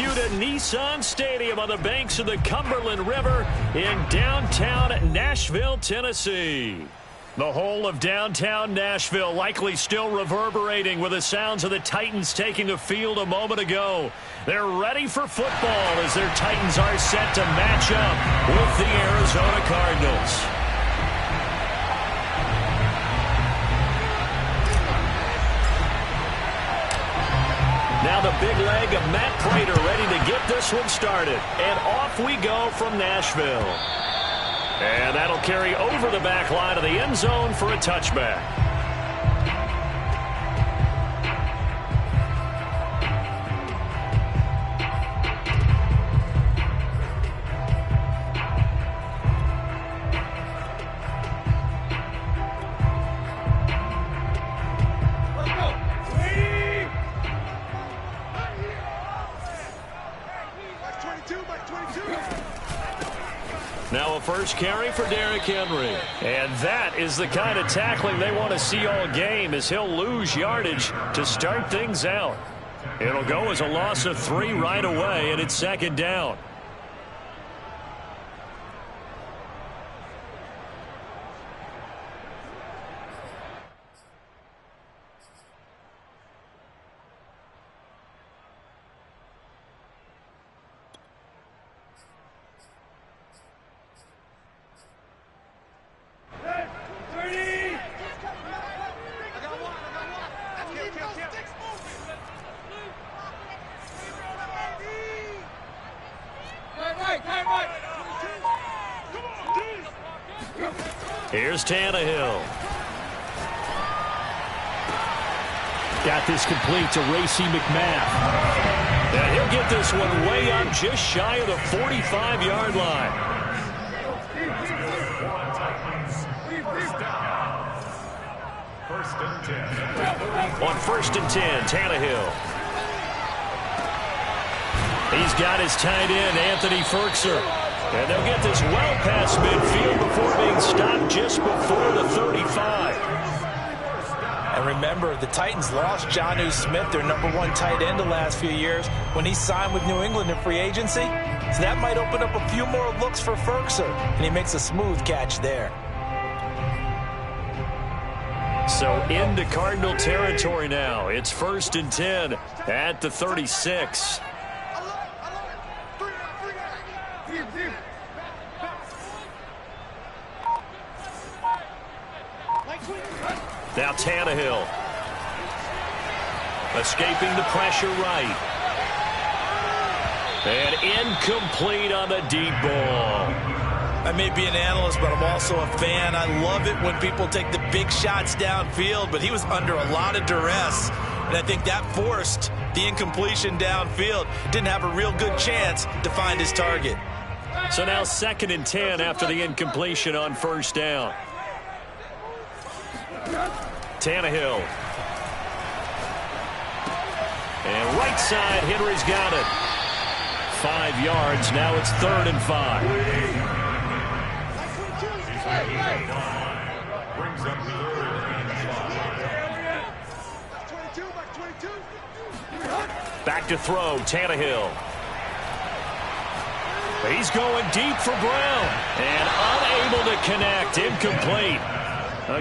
you to Nissan Stadium on the banks of the Cumberland River in downtown Nashville, Tennessee. The whole of downtown Nashville likely still reverberating with the sounds of the Titans taking the field a moment ago. They're ready for football as their Titans are set to match up with the Arizona Cardinals. Now the big leg of Matt Prater ready to get this one started. And off we go from Nashville. And that'll carry over the back line of the end zone for a touchback. Now a first carry for Derrick Henry. And that is the kind of tackling they want to see all game, as he'll lose yardage to start things out. It'll go as a loss of 3 right away, and it's second down. Here's Tannehill. Got this complete to Racey McMath. And he'll get this one way up just shy of the 45-yard line. On first and 10, Tannehill. He's got his tight end, Anthony Ferkser. And they'll get this well past midfield before being stopped just before the 35. And remember, the Titans lost Jonnu Smith, their #1 tight end the last few years, when he signed with New England in free agency. So that might open up a few more looks for Ferkser, and he makes a smooth catch there. So into Cardinal territory now. It's first and 10 at the 36. Now Tannehill. Escaping the pressure right. And incomplete on the deep ball. I may be an analyst, but I'm also a fan. I love it when people take the big shots downfield, but he was under a lot of duress. And I think that forced the incompletion downfield. Didn't have a real good chance to find his target. So now second and 10 after the incompletion on first down. Tannehill. And right side, Henry's got it. 5 yards. Now it's 3rd and 5. Back to throw, Tannehill. He's going deep for Brown. And unable to connect. Incomplete.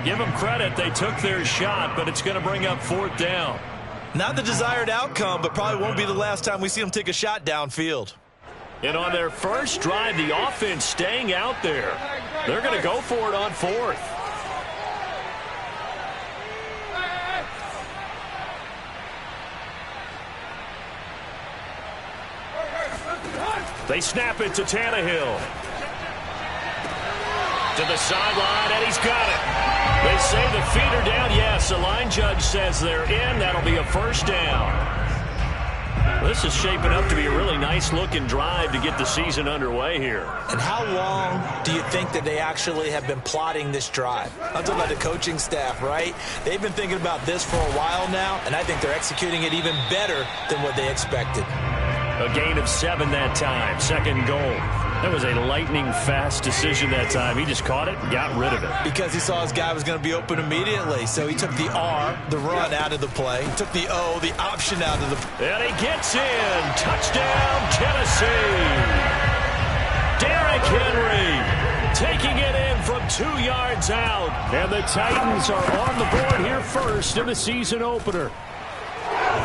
Give them credit. They took their shot, but it's going to bring up 4th down. Not the desired outcome, but probably won't be the last time we see them take a shot downfield. And on their first drive, the offense staying out there. They're going to go for it on 4th. They snap it to Tannehill. To the sideline, and he's got it. They say the feet are down. Yes, the line judge says they're in. That'll be a first down. This is shaping up to be a really nice-looking drive to get the season underway here. And how long do you think that they actually have been plotting this drive? I'm talking about the coaching staff, right? They've been thinking about this for a while now, and I think they're executing it even better than what they expected. A gain of 7 that time. Second goal. That was a lightning-fast decision that time. He just caught it and got rid of it. Because he saw his guy was going to be open immediately. So he took the R, the run, out of the play. He took the O, the option, out of the play. And he gets in. Touchdown, Tennessee. Derrick Henry taking it in from 2 yards out. And the Titans are on the board here first in the season opener.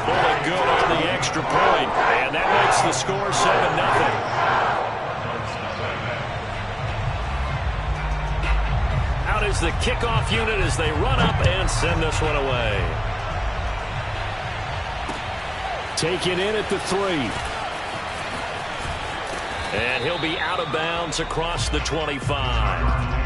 Pulling good on the extra point. And that makes the score 7-0. Out is the kickoff unit as they run up and send this one away. Taken in at the 3. And he'll be out of bounds across the 25.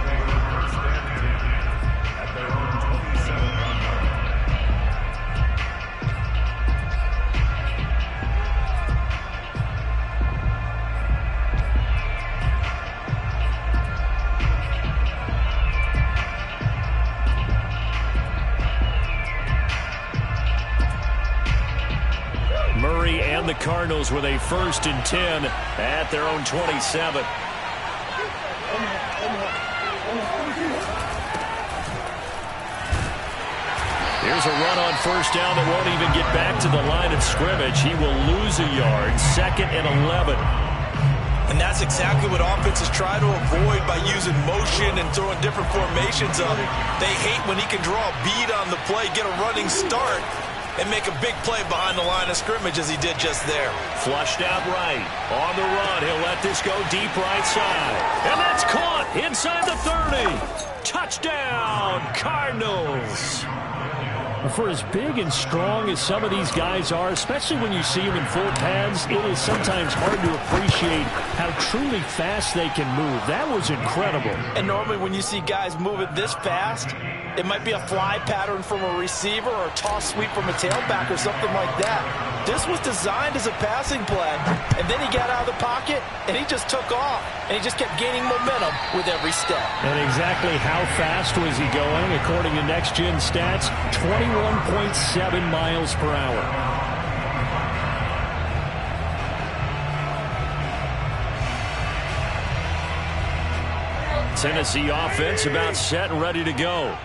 The Cardinals with a 1st and 10 at their own 27. Here's a run on 1st down that won't even get back to the line of scrimmage. He will lose a yard. 2nd and 11. And that's exactly what offenses try to avoid by using motion and throwing different formations up. They hate when he can draw a bead on the play, get a running start, and make a big play behind the line of scrimmage as he did just there. Flushed out right. On the run. He'll let this go deep right side. And that's caught inside the 30. Touchdown, Cardinals. For as big and strong as some of these guys are, especially when you see them in full pads, it is sometimes hard to appreciate how truly fast they can move. That was incredible. And normally when you see guys moving this fast, it might be a fly pattern from a receiver or a toss sweep from a tailback or something like that. This was designed as a passing play, and then he got out of the pocket, and he just took off, and he just kept gaining momentum with every step. And exactly how fast was he going? According to Next Gen Stats, 21.7 miles per hour. Tennessee offense about set and ready to go.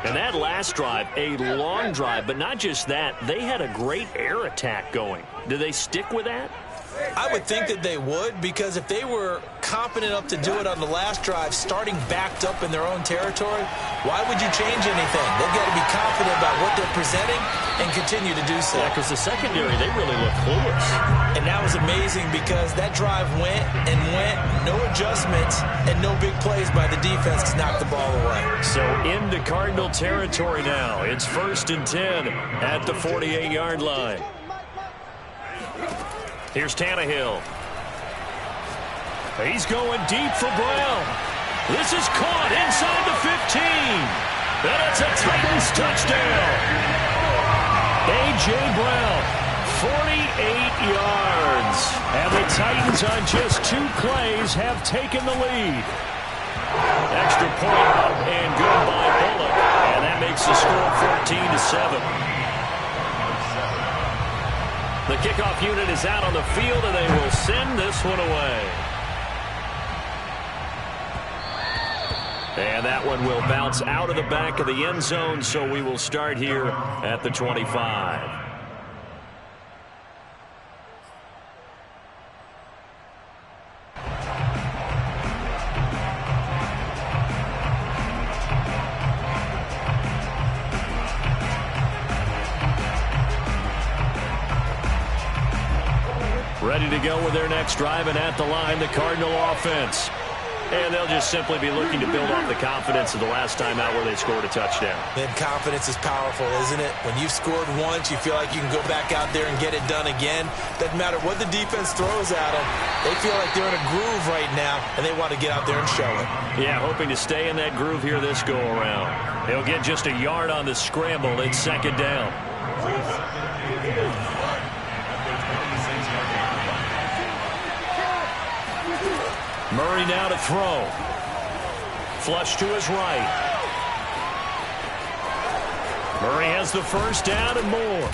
And that last drive, a long drive, but not just that. They had a great air attack going. Do they stick with that? I would think that they would, because if they were confident enough to do it on the last drive, starting backed up in their own territory, why would you change anything? They've got to be confident about what they're presenting and continue to do so. Yeah, because the secondary, they really look clueless. And that was amazing because that drive went and went, no adjustments, and no big plays by the defense to knock the ball away. So into Cardinal territory now. It's 1st and 10 at the 48-yard line. Here's Tannehill. He's going deep for Brown. This is caught inside the 15. And it's a Titans touchdown. A.J. Brown, 48 yards. And the Titans on just 2 plays have taken the lead. Extra point up and good by Bullock. And that makes the score 14-7. The kickoff unit is out on the field, and they will send this one away. And that one will bounce out of the back of the end zone, so we will start here at the 25. Ready to go with their next drive, and at the line, the Cardinal offense. And they'll just simply be looking to build off the confidence of the last time out where they scored a touchdown. Then confidence is powerful, isn't it? When you've scored once, you feel like you can go back out there and get it done again. Doesn't matter what the defense throws at them. They feel like they're in a groove right now, and they want to get out there and show it. Yeah, hoping to stay in that groove here this go-around. They'll get just a yard on the scramble. It's 2nd down. Murray now to throw. Flush to his right. Murray has the 1st down and more.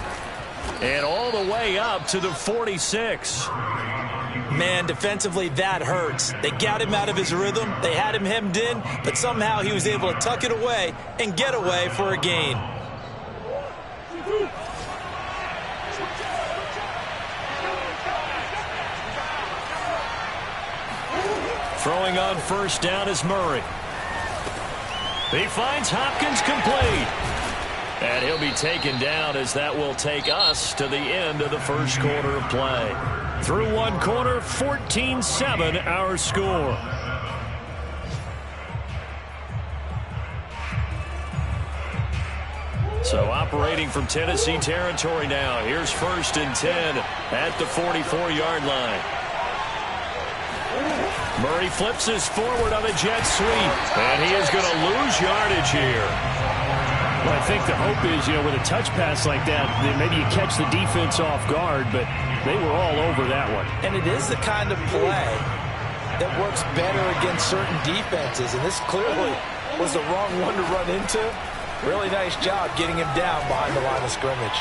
And all the way up to the 46. Man, defensively, that hurts. They got him out of his rhythm. They had him hemmed in, but somehow he was able to tuck it away and get away for a gain. Throwing on first down is Murray. He finds Hopkins complete. And he'll be taken down as that will take us to the end of the first quarter of play. Through one quarter, 14-7 our score. So operating from Tennessee territory now. Here's 1st and 10 at the 44-yard line. Murray flips his forward on a jet sweep. And he is going to lose yardage here. Well, I think the hope is, with a touch pass like that, maybe you catch the defense off guard, but they were all over that one. And it is the kind of play that works better against certain defenses, and this clearly was the wrong one to run into. Really nice job getting him down behind the line of scrimmage.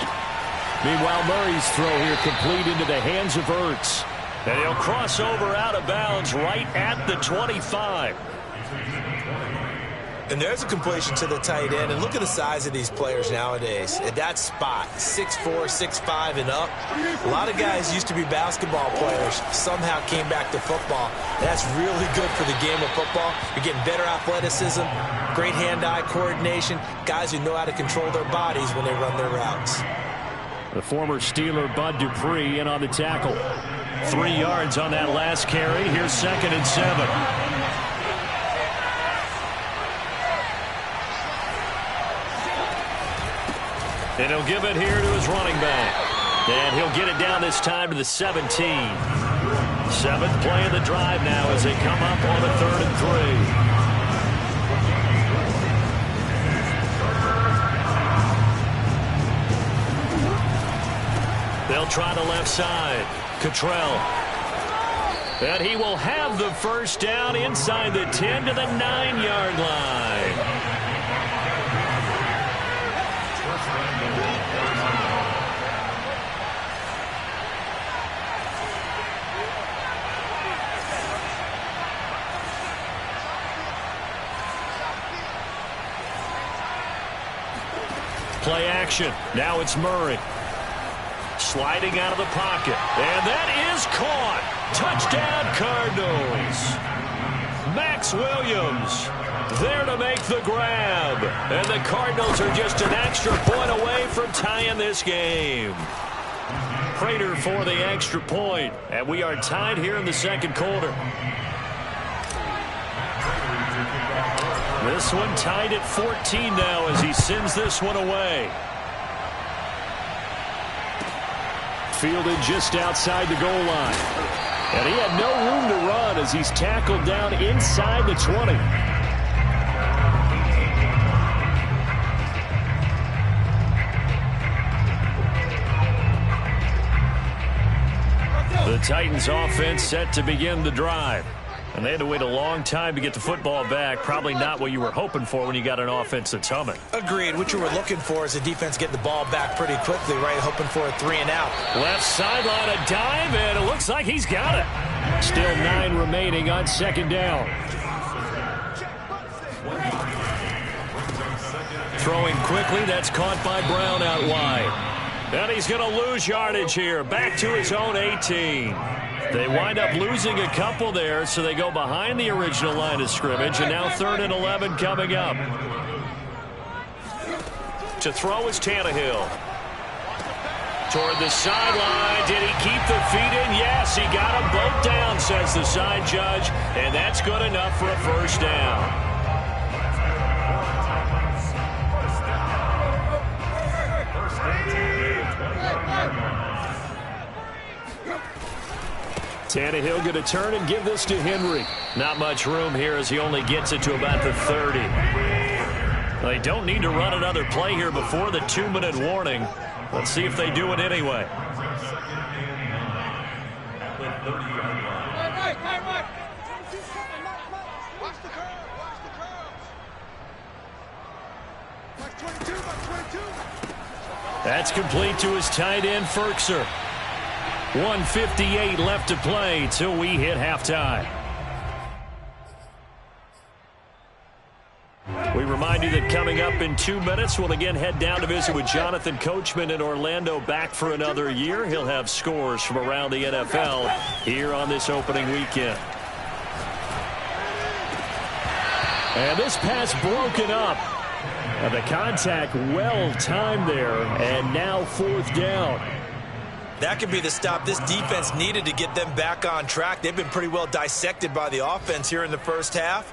Meanwhile, Murray's throw here complete into the hands of Ertz. And he'll cross over out of bounds right at the 25. And there's a completion to the tight end. And look at the size of these players nowadays. At that spot, 6'4", 6'5", and up. A lot of guys used to be basketball players, somehow came back to football. That's really good for the game of football. You're getting better athleticism, great hand-eye coordination, guys who know how to control their bodies when they run their routes. The former Steeler Bud Dupree in on the tackle. 3 yards on that last carry. Here's 2nd and 7. And he'll give it here to his running back. And he'll get it down this time to the 17. 7th play of the drive now as they come up on a 3rd and 3. They'll try the left side. Cottrell. And he will have the first down inside the 10 to the 9-yard line. Play action. Now it's Murray. Sliding out of the pocket. And that is caught. Touchdown, Cardinals. Max Williams there to make the grab. And the Cardinals are just an extra point away from tying this game. Prater for the extra point. And we are tied here in the second quarter. This one tied at 14 now as he sends this one away. Fielded just outside the goal line. And he had no room to run as he's tackled down inside the 20. The Titans offense set to begin the drive. And they had to wait a long time to get the football back. Probably not what you were hoping for when you got an offense that's humming. Agreed. What you were looking for is the defense getting the ball back pretty quickly, right? Hoping for a 3 and out. Left sideline, a dive, and it looks like he's got it. Still 9 remaining on 2nd down. Throwing quickly, that's caught by Brown out wide. And he's going to lose yardage here. Back to his own 18. They wind up losing a couple there, so they go behind the original line of scrimmage, and now 3rd and 11 coming up. To throw is Tannehill. Toward the sideline. Did he keep the feet in? Yes, he got them both down, says the side judge, and that's good enough for a first down. Tannehill going to turn and give this to Henry. Not much room here as he only gets it to about the 30. They don't need to run another play here before the 2-minute warning. Let's see if they do it anyway. That's complete to his tight end, Ferkser. 1:58 left to play till we hit halftime. We remind you that coming up in 2 minutes, we'll again head down to visit with Jonathan Coachman in Orlando, back for another year. He'll have scores from around the NFL here on this opening weekend. And this pass broken up. The contact well timed there, and now 4th down. That could be the stop this defense needed to get them back on track. They've been pretty well dissected by the offense here in the first half.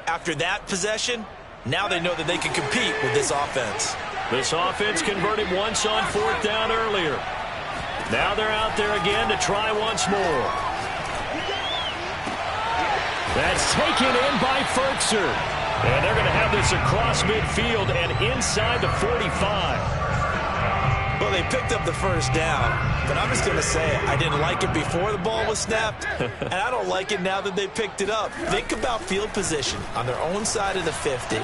After that possession, now they know that they can compete with this offense. This offense converted once on 4th down earlier. Now they're out there again to try once more. That's taken in by Ferkser. And they're going to have this across midfield and inside the 45. Well, they picked up the first down, but I'm just going to say it. I didn't like it before the ball was snapped, and I don't like it now that they picked it up. Think about field position on their own side of the 50.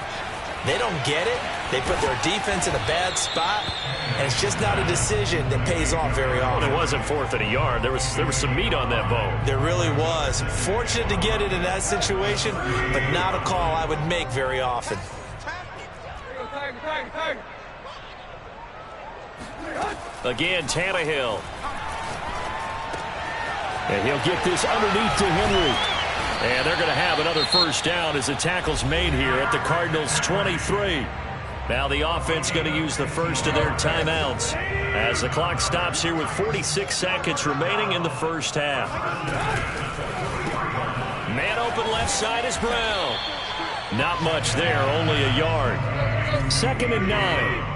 They don't get it. They put their defense in a bad spot, and it's just not a decision that pays off very often. Well, it wasn't 4th and a yard. There was some meat on that bone. There really was. Fortunate to get it in that situation, but not a call I would make very often. Again, Tannehill. And he'll get this underneath to Henry. And they're going to have another first down as the tackle's made here at the Cardinals' 23. Now the offense going to use the first of their timeouts as the clock stops here with 46 seconds remaining in the first half. Man open left side is Brown. Not much there, only a yard. 2nd and 9.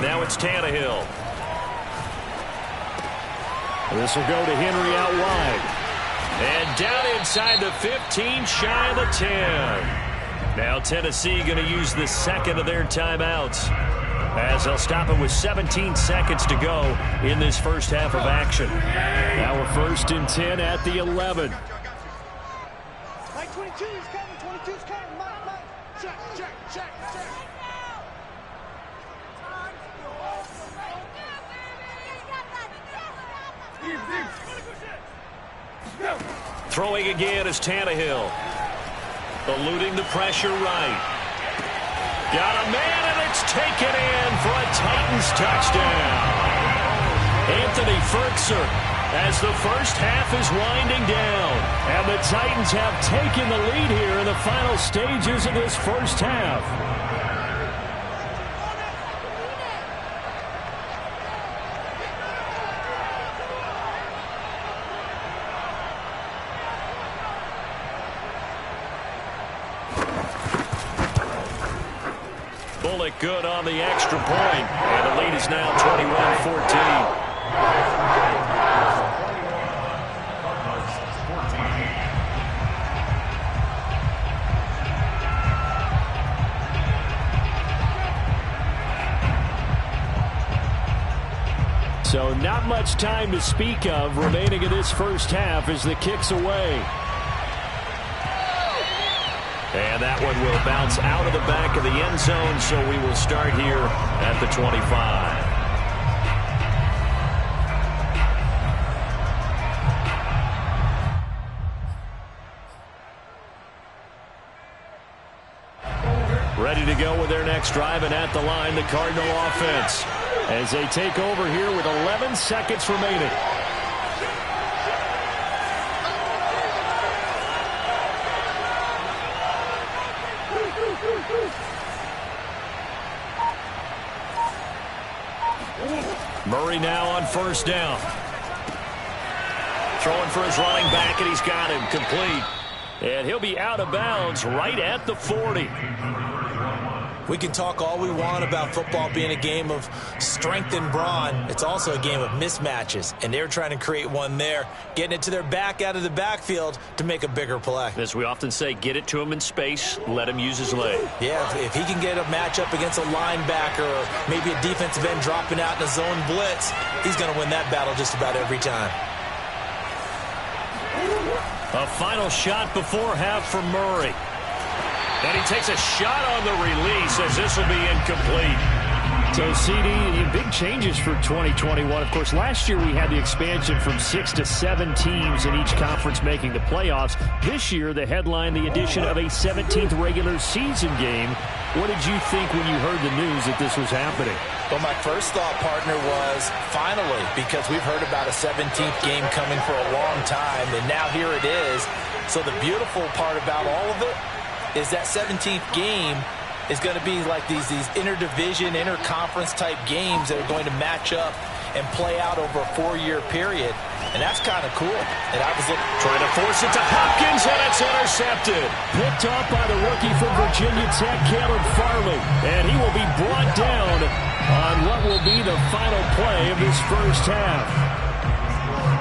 Now it's Tannehill. This will go to Henry out wide. And down inside the 15, shy of the 10. Now Tennessee going to use the second of their timeouts as they'll stop it with 17 seconds to go in this first half of action. Now we're 1st and 10 at the 11. Mike 22 is coming, 22 is coming. Mike, check. Throwing again is Tannehill. Eluding the pressure right. Got a man, and it's taken in for a Titans touchdown. Anthony Ferkser as the first half is winding down. And the Titans have taken the lead here in the final stages of this first half. Bullock good on the extra point, and the lead is now 21-14. So not much time to speak of remaining in this first half as the kick's away. And that one will bounce out of the back of the end zone, so we will start here at the 25. Ready to go with their next drive, and at the line, the Cardinal offense as they take over here with 11 seconds remaining. Murray now on first down. Throwing for his running back, and he's got him complete. And he'll be out of bounds right at the 40. We can talk all we want about football being a game of strength and brawn. It's also a game of mismatches, and they're trying to create one there, getting it to their back out of the backfield to make a bigger play. As we often say, get it to him in space, let him use his leg. Yeah, if he can get a matchup against a linebacker or maybe a defensive end dropping out in a zone blitz, he's going to win that battle just about every time. A final shot before half for Murray. And he takes a shot on the release as this will be incomplete. So, CD, big changes for 2021. Of course, last year we had the expansion from 6 to 7 teams in each conference making the playoffs. This year, the headline, the addition of a 17th regular season game. What did you think when you heard the news that this was happening? Well, my first thought, partner, was finally, because we've heard about a 17th game coming for a long time, and now here it is. So the beautiful part about all of it is that 17th game is going to be like these interdivision, interconference type games that are going to match up and play out over a 4-year period. And that's kind of cool. And I was trying to force it to Hopkins, and it's intercepted. Picked off by the rookie from Virginia Tech, Caleb Farley. And he will be brought down on what will be the final play of this first half.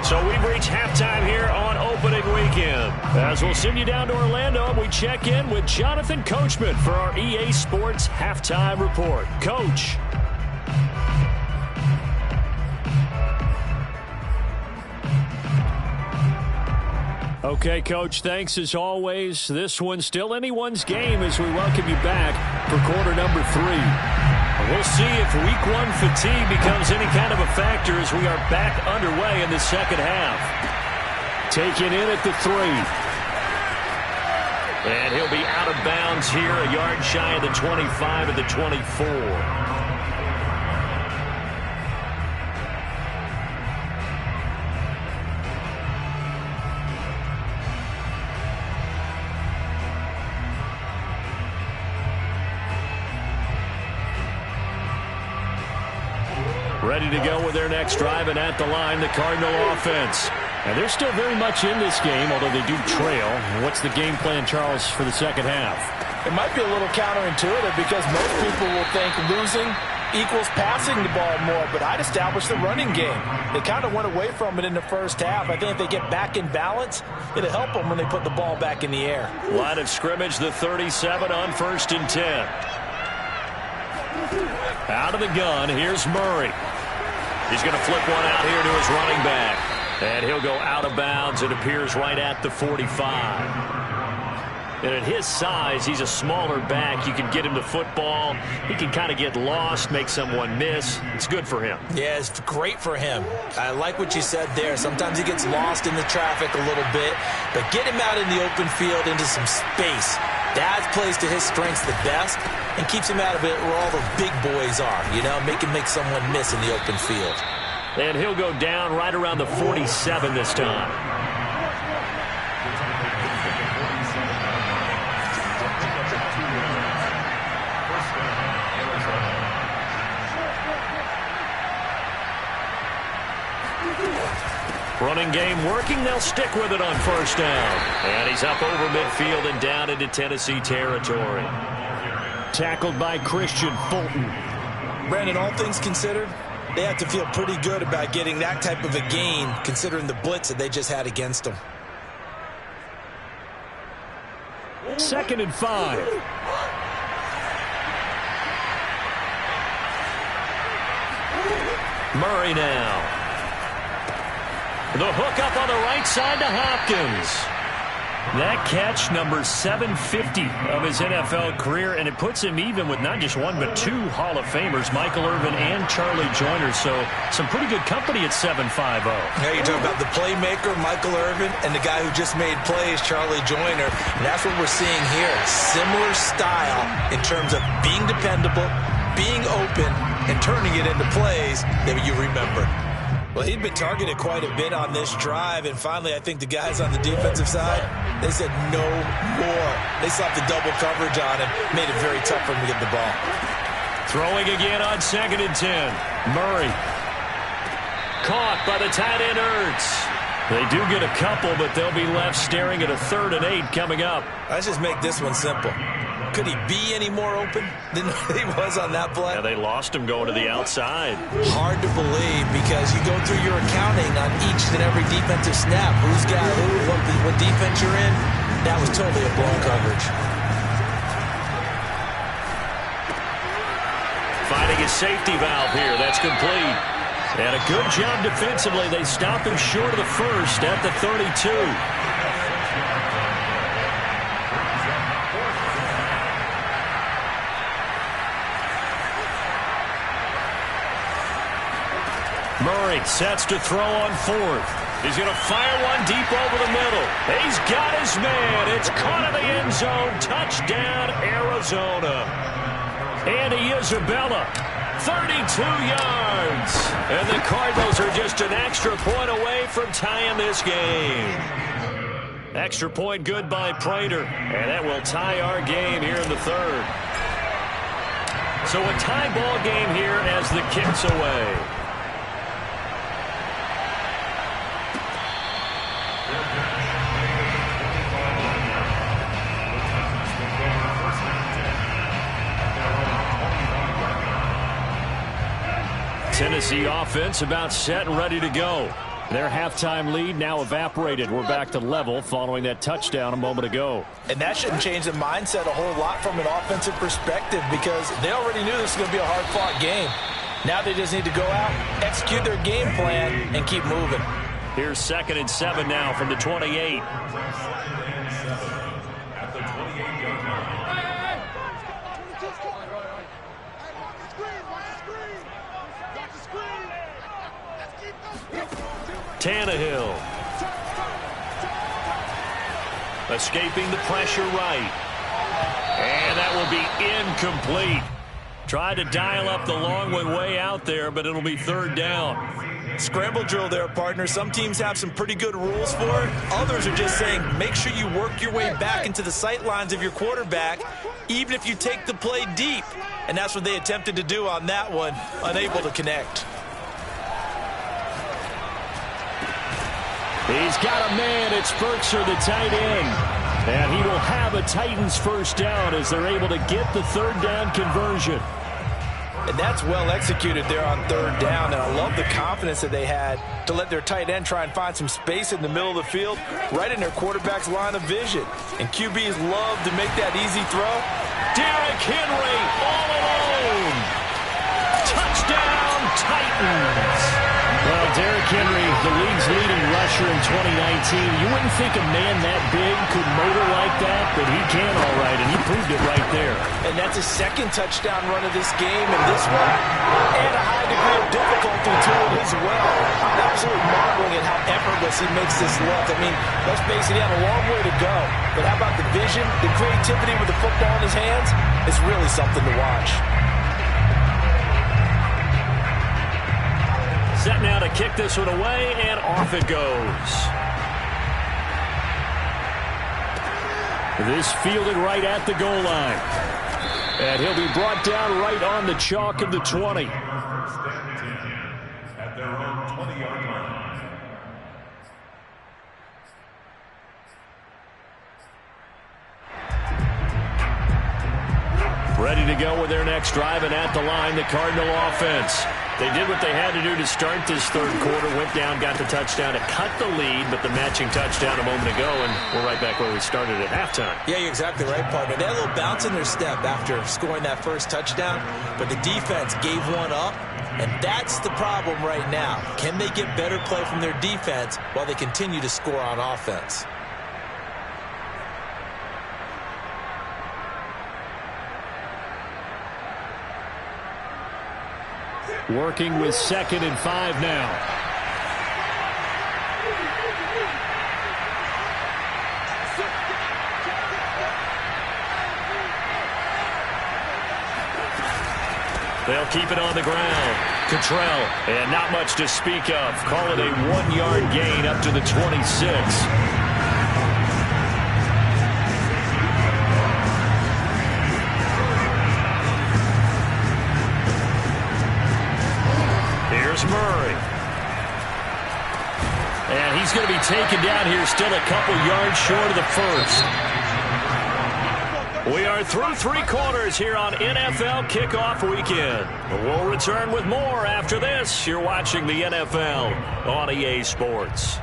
So we've reached halftime here on opening weekend. As we'll send you down to Orlando, we check in with Jonathan Coachman for our EA Sports Halftime Report. Coach. Okay, Coach, thanks as always. This one's still anyone's game as we welcome you back for quarter number 3. We'll see if week 1 fatigue becomes any kind of a factor as we are back underway in the second half. Taken in at the 3. And he'll be out of bounds here, a yard shy of the 25 at the 24. Ready to go with their next drive, and at the line, the Cardinal offense. And they're still very much in this game, although they do trail. What's the game plan, Charles, for the second half? It might be a little counterintuitive because most people will think losing equals passing the ball more, but I'd establish the running game. They kind of went away from it in the first half. I think if they get back in balance, it'll help them when they put the ball back in the air. Line of scrimmage, the 37 on 1st and 10. Out of the gun, here's Murray. He's going to flip one out here to his running back. And he'll go out of bounds. It appears right at the 45. And at his size, he's a smaller back. You can get him the football. He can kind of get lost, make someone miss. It's good for him. Yeah, it's great for him. I like what you said there. Sometimes he gets lost in the traffic a little bit. But get him out in the open field into some space. That plays to his strengths the best and keeps him out of it where all the big boys are. You know, make someone miss in the open field. And he'll go down right around the 47 this time. Running game working. They'll stick with it on 1st down. And he's up over midfield and down into Tennessee territory. Tackled by Christian Fulton. Brandon, all things considered, they have to feel pretty good about getting that type of a gain considering the blitz that they just had against them. 2nd and 5. Murray now. The hook up on the right side to Hopkins. That catch, number 750 of his NFL career, and it puts him even with not just one but 2 Hall of Famers, Michael Irvin and Charlie Joyner. So some pretty good company at 750. Yeah, you're talking about the playmaker, Michael Irvin, and the guy who just made plays, Charlie Joyner. And that's what we're seeing here. Similar style in terms of being dependable, being open, and turning it into plays that you remember. Well, he'd been targeted quite a bit on this drive, and finally I think the guys on the defensive side, they said no more. They slapped the double coverage on him, made it very tough for him to get the ball. Throwing again on 2nd and 10. Murray. Caught by the tight end Ertz. They do get a couple, but they'll be left staring at a 3rd and 8 coming up. Let's just make this one simple. Could he be any more open than he was on that play? Yeah, they lost him going to the outside. Hard to believe because you go through your accounting on each and every defensive snap. Who's got who, what defense you're in. That was totally a blown coverage. Finding his safety valve here. That's complete. And a good job defensively. They stop him short of the 1st at the 32. Murray sets to throw on fourth. He's going to fire one deep over the middle. He's got his man. It's caught in the end zone. Touchdown, Arizona. Andy Isabella, 32 yards. And the Cardinals are just an extra point away from tying this game. Extra point good by Prater. And that will tie our game here in the third. So a tie ball game here as the kick's away. Tennessee offense about set and ready to go. Their halftime lead now evaporated. We're back to level following that touchdown a moment ago. And that shouldn't change the mindset a whole lot from an offensive perspective because they already knew this was going to be a hard-fought game. Now they just need to go out, execute their game plan, and keep moving. Here's 2nd and 7 now from the 28. Tannehill. Escaping the pressure right. And that will be incomplete. Tried to dial up the long one way out there, but it'll be 3rd down. Scramble drill there, partner. Some teams have some pretty good rules for it. Others are just saying make sure you work your way back into the sight lines of your quarterback, even if you take the play deep. And that's what they attempted to do on that one, unable to connect. He's got a man. It's Berkshire, the tight end. And he will have a Titans first down as they're able to get the 3rd down conversion. And that's well executed there on 3rd down. And I love the confidence that they had to let their tight end try and find some space in the middle of the field, right in their quarterback's line of vision. And QBs love to make that easy throw. Derrick Henry all alone. Touchdown, Titans. Well, Derrick Henry, the league's leading rusher in 2019. You wouldn't think a man that big could motor like that, but he can all right, and he proved it right there. And that's his 2nd touchdown run of this game, and this one, and a high degree of difficulty to it as well. I'm absolutely marveling at how effortless he makes this look. I mean, let's face it, he had a long way to go. But how about the vision, the creativity with the football in his hands? It's really something to watch. Set now to kick this one away, and off it goes. This fielded right at the goal line. And he'll be brought down right on the chalk of the 20. At their own 20-yard line. Ready to go with their next drive, and at the line, the Cardinal offense. They did what they had to do to start this 3rd quarter, went down, got the touchdown to cut the lead, but the matching touchdown a moment ago, and we're right back where we started at halftime. Yeah, you're exactly right, partner. They had a little bounce in their step after scoring that first touchdown, but the defense gave one up, and that's the problem right now. Can they get better play from their defense while they continue to score on offense? Working with 2nd and 5 now. They'll keep it on the ground. Cottrell, and not much to speak of. Call it a 1-yard gain up to the 26. Murray. And he's going to be taken down here, still a couple yards short of the first. We are through 3 quarters here on NFL Kickoff Weekend. We'll return with more after this. You're watching the NFL on EA Sports.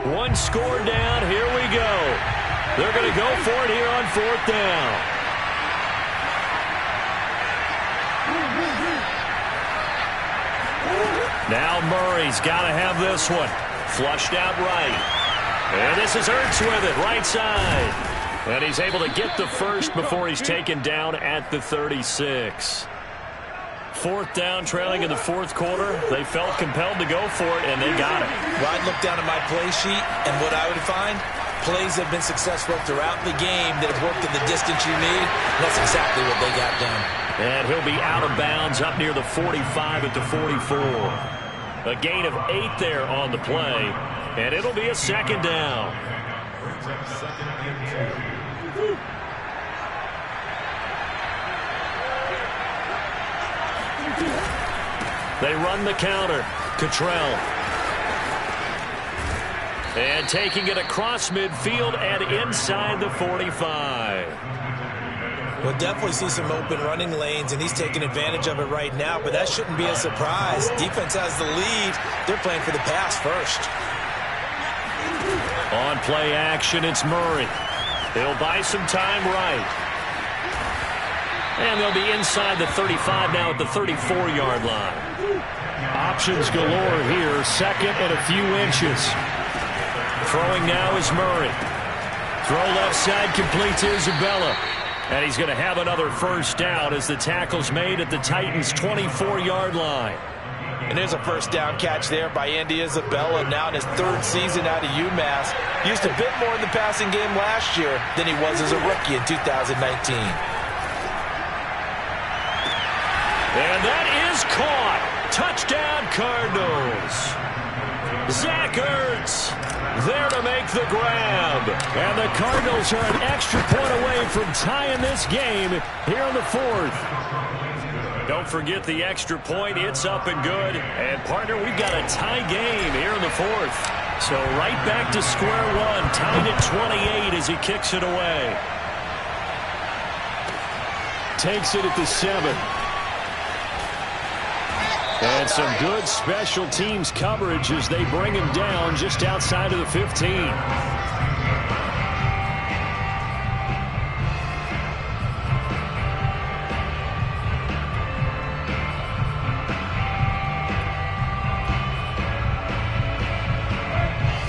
One score down. Here we go. They're going to go for it here on 4th down. Now Murray's got to have this one. Flushed out right. And this is Ertz with it, right side. And he's able to get the first before he's taken down at the 36. Fourth down, trailing in the fourth quarter. They felt compelled to go for it, and they got it. Well, I'd look down at my play sheet, and what I would find, plays have been successful throughout the game that have worked in the distance you need. And that's exactly what they got done. And he'll be out of bounds up near the 45 at the 44. A gain of 8 there on the play, and it'll be a second down. They run the counter. Cottrell. And taking it across midfield and inside the 45. We'll definitely see some open running lanes, and he's taking advantage of it right now, but that shouldn't be a surprise. Defense has the lead. They're playing for the pass first. On play action, it's Murray. He'll buy some time right. And they'll be inside the 35 now at the 34-yard line. Options galore here, second and a few inches. Throwing now is Murray. Throw left side, complete to Isabella. And he's going to have another first down as the tackle's made at the Titans' 24-yard line. And there's a first down catch there by Andy Isabella, now in his third season out of UMass. Used a bit more in the passing game last year than he was as a rookie in 2019. And that is caught. Touchdown, Cardinals. Zach Ertz there to make the grab. And the Cardinals are an extra point away from tying this game here in the fourth. Don't forget the extra point. It's up and good. And, partner, we've got a tie game here in the fourth. So right back to square one. Tied at 28 as he kicks it away. Takes it at the 7. And some good special teams coverage as they bring him down just outside of the 15.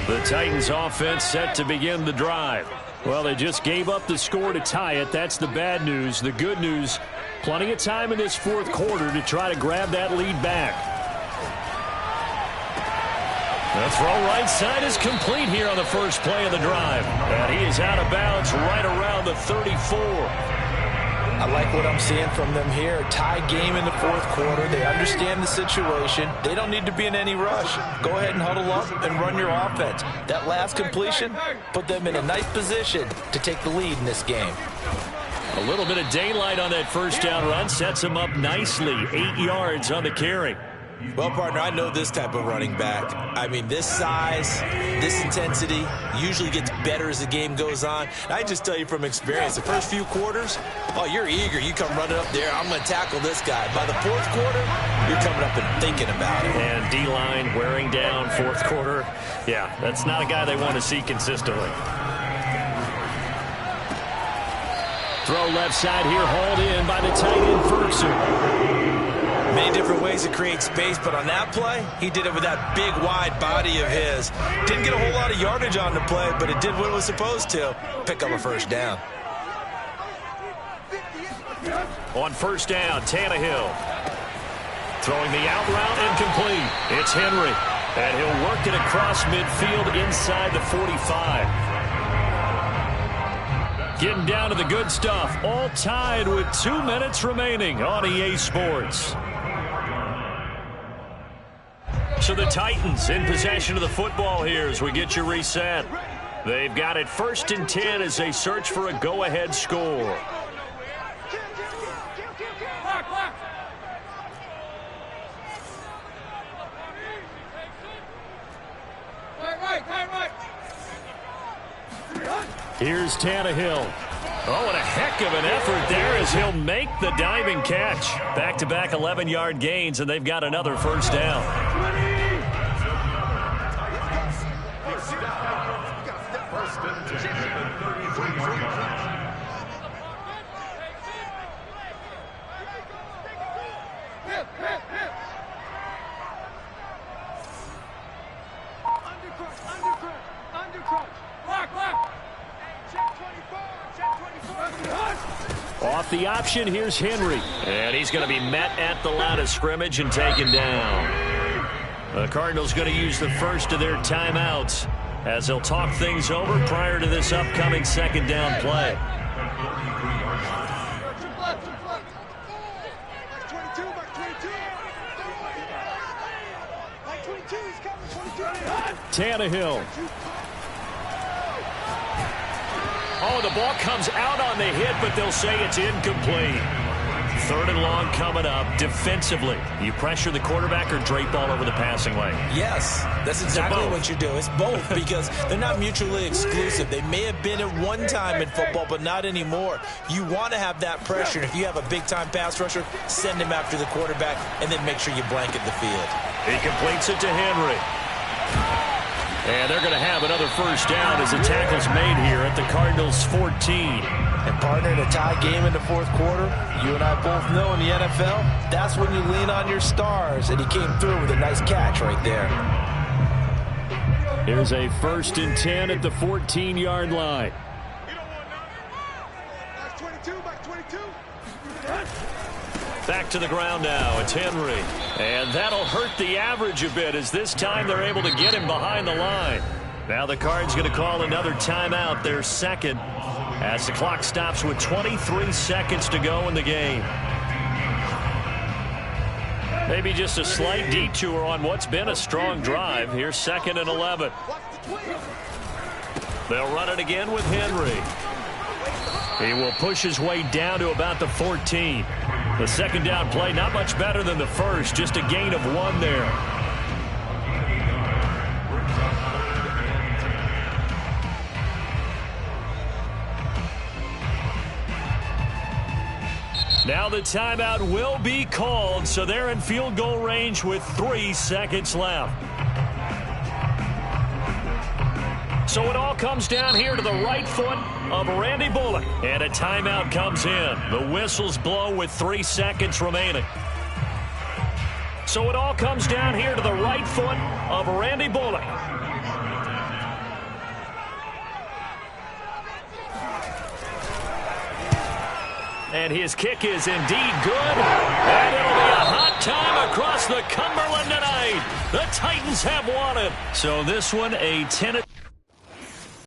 The Titans offense set to begin the drive. Well, they just gave up the score to tie it. That's the bad news. The good news, plenty of time in this fourth quarter to try to grab that lead back. The throw right side is complete here on the first play of the drive. And he is out of bounds right around the 34. I like what I'm seeing from them here. Tie game in the fourth quarter. They understand the situation. They don't need to be in any rush. Go ahead and huddle up and run your offense. That last completion put them in a nice position to take the lead in this game. A little bit of daylight on that first down run sets him up nicely. 8 yards on the carry. Well, partner, I know this type of running back. I mean, this size, this intensity usually gets better as the game goes on. And I just tell you from experience, the first few quarters, oh, you're eager. You come running up there, I'm going to tackle this guy. By the fourth quarter, you're coming up and thinking about it. And D-line wearing down fourth quarter. Yeah, that's not a guy they want to see consistently. Throw left side here, hauled in by the tight end, Ferguson. Many different ways to create space, but on that play, he did it with that big, wide body of his. Didn't get a whole lot of yardage on the play, but it did what it was supposed to. Pick up a first down. On first down, Tannehill. Throwing the out route incomplete. It's Henry. And he'll work it across midfield inside the 45. Getting down to the good stuff. All tied with 2 minutes remaining on EA Sports. So the Titans in possession of the football here as we get you reset. They've got it 1st and 10 as they search for a go-ahead score. Here's Tannehill. Oh, and a heck of an effort there as he'll make the diving catch. Back-to-back 11-yard gains, and they've got another first down. Undercrush. Lock. Check 24. Off the option, here's Henry. And he's going to be met at the line of scrimmage and taken down. The Cardinals going to use the first of their timeouts as they'll talk things over prior to this upcoming second down play. Tannehill. Oh, the ball comes out on the hit, but they'll say it's incomplete. 3rd and long coming up. Defensively, you pressure the quarterback or drape all over the passing lane? Yes, that's exactly what you do. It's both because they're not mutually exclusive. They may have been at one time in football, but not anymore. You want to have that pressure. If you have a big-time pass rusher, send him after the quarterback, and then make sure you blanket the field. He completes it to Henry. And they're going to have another first down as the tackle's made here at the Cardinals' 14. And partner, in a tie game in the 4th quarter, you and I both know in the NFL, that's when you lean on your stars. And he came through with a nice catch right there. Here's a 1st and 10 at the 14-yard line. Back to the ground now. It's Henry. And that'll hurt the average a bit as this time they're able to get him behind the line. Now the Cards going to call another timeout, their second, as the clock stops with 23 seconds to go in the game. Maybe just a slight detour on what's been a strong drive. Here's 2nd and 11. They'll run it again with Henry. He will push his way down to about the 14. The second down play, not much better than the first, just a gain of 1 there. Now the timeout will be called, so they're in field goal range with 3 seconds left. So it all comes down here to the right foot of Randy Bullock. And a timeout comes in. The whistles blow with 3 seconds remaining. So it all comes down here to the right foot of Randy Bullock. And his kick is indeed good. And it'll be a hot time across the Cumberland tonight. The Titans have won it. So this one a 10.